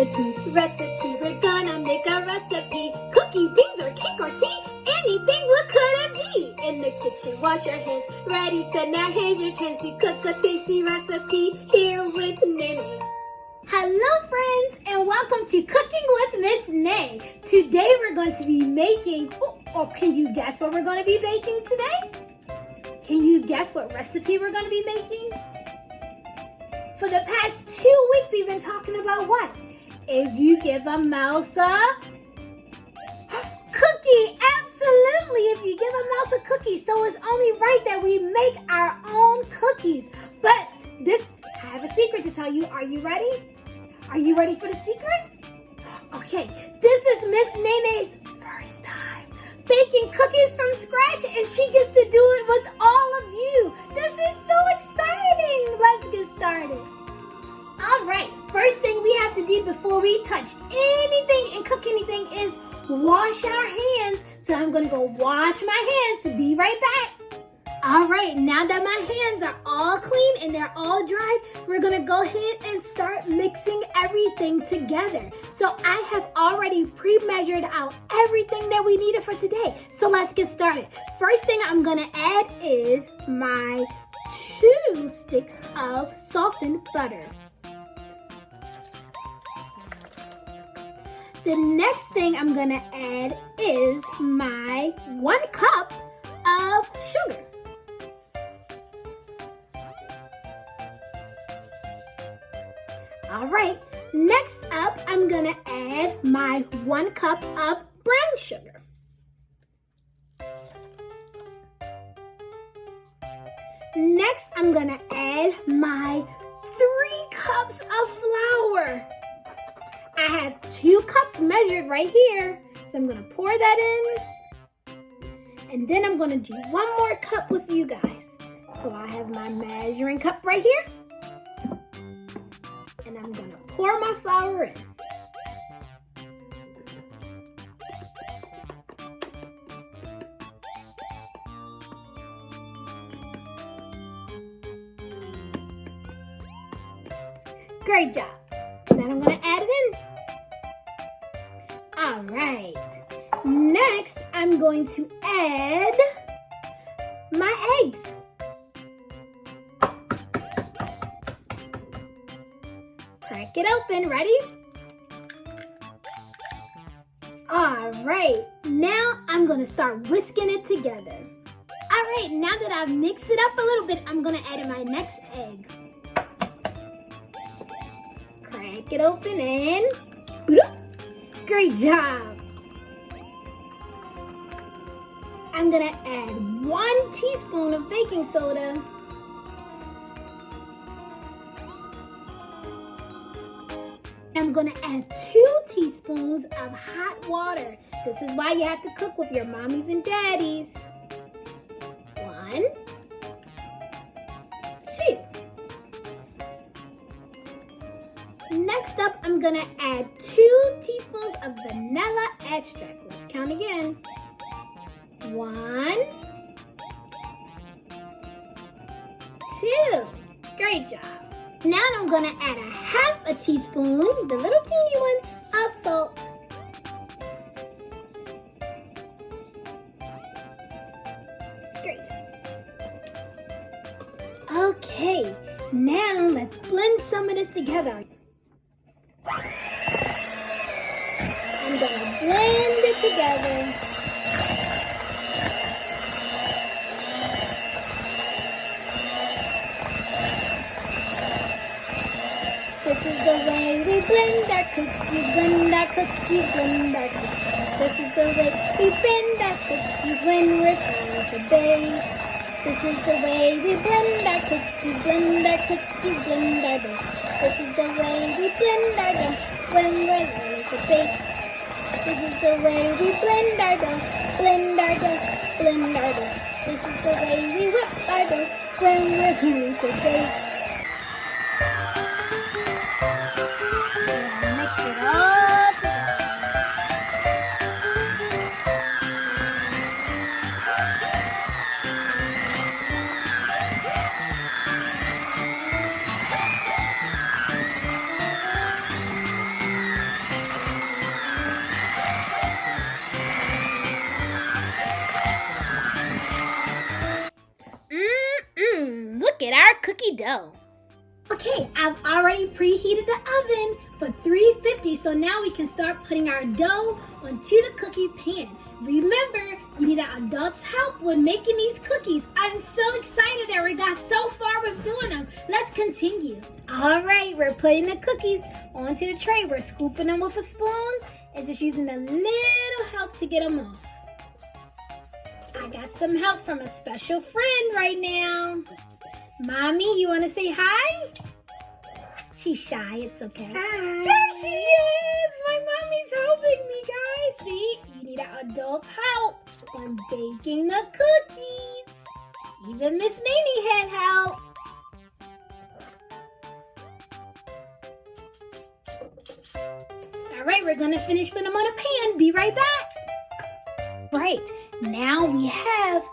Recipe, we're gonna make a recipe. Cookie, beans, or cake, or tea. Anything, what could it be? In the kitchen, wash your hands. Ready, set, now here's your chance to cook a tasty recipe here with Nae Nae. Hello friends, and welcome to Cooking with Miss Nae. Today we're going to be making, can you guess what we're going to be baking today? Can you guess what recipe we're going to be making? For the past 2 weeks, we've been talking about what? If you give a mouse a cookie, absolutely. If you give a mouse a cookie, so it's only right that we make our own cookies. But I have a secret to tell you. Are you ready? Are you ready for the secret? Okay, this is Ms.Nae Nae's first time baking cookies from scratch, and she gets to do it with all of you. This is so exciting. Let's get started. All right, first thing we have to do before we touch anything and cook anything is wash our hands. So I'm gonna go wash my hands. Be right back. All right, now that my hands are all clean and they're all dry, we're gonna go ahead and start mixing everything together. So I have already pre-measured out everything that we needed for today. So let's get started. First thing I'm gonna add is my 2 sticks of softened butter. The next thing I'm gonna add is my 1 cup of sugar. All right, next up, I'm gonna add my 1 cup of brown sugar. Next, I'm gonna add my 3 cups of flour. I have 2 cups measured right here, so I'm gonna pour that in. And then I'm gonna do 1 more cup with you guys. So I have my measuring cup right here. And I'm gonna pour my flour in. Great job. Then I'm gonna add it in. All right. Next, I'm going to add my eggs. Crack it open, ready? All right, now I'm gonna start whisking it together. All right, now that I've mixed it up a little bit, I'm gonna add in my next egg. Crack it open and great job. I'm gonna add 1 teaspoon of baking soda. I'm gonna add 2 teaspoons of hot water. This is why you have to cook with your mommies and daddies. 1, 2. Next up, I'm gonna add 2 teaspoons of vanilla extract. Let's count again. 1, 2. Great job. Now I'm gonna add a 1/2 teaspoon, the little teeny one, of salt. Great job. Okay, now let's blend some of this together. I'm gonna blend it together. This is the way we blend our cookies, blend our cookies, blend our cookies. This is the way we blend our cookies when we're trying to bake. This is the way we blend our cookies, blend our cookies, blend our dough. This is the way we blend our dough when we're learning to bake. This is the way we blend our dough, blend our dough, blend our dough. This is the way we whip our dough when we're learning to bake. Mix it all together. look at our cookie dough. Okay, I've already preheated the oven for 350, so now we can start putting our dough onto the cookie pan. Remember, you need an adult's help when making these cookies. I'm so excited that we got so far with doing them. Let's continue. All right, we're putting the cookies onto the tray. We're scooping them with a spoon and just using a little help to get them off. I got some help from a special friend right now. Mommy, you want to say hi? She's shy, it's okay. Hi. There she is! My mommy's helping me, guys. See, you need an adult's help when baking the cookies. Even Ms.Nae Nae had help. All right, we're going to finish putting them on a pan. Be right back. Right, now we have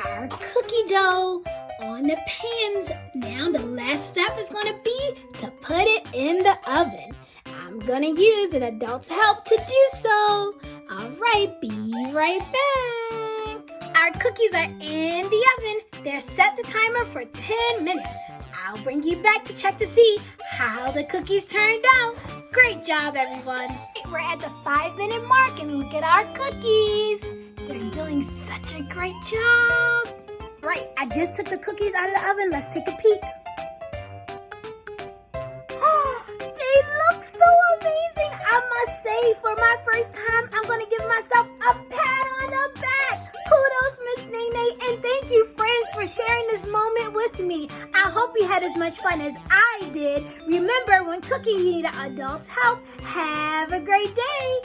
our cookie dough on the pans. Now the last step is going to be to put it in the oven. I'm going to use an adult's help to do so. All right, be right back. Our cookies are in the oven. They're set the timer for 10 minutes. I'll bring you back to check to see how the cookies turned out. Great job, everyone. We're at the 5-minute mark and look at our cookies. They're doing such a great job. Right, I just took the cookies out of the oven. Let's take a peek. They look so amazing. I must say, for my first time, I'm going to give myself a pat on the back. Kudos, Ms.Nae Nae, and thank you, friends, for sharing this moment with me. I hope you had as much fun as I did. Remember, when cooking, you need an adult's help. Have a great day.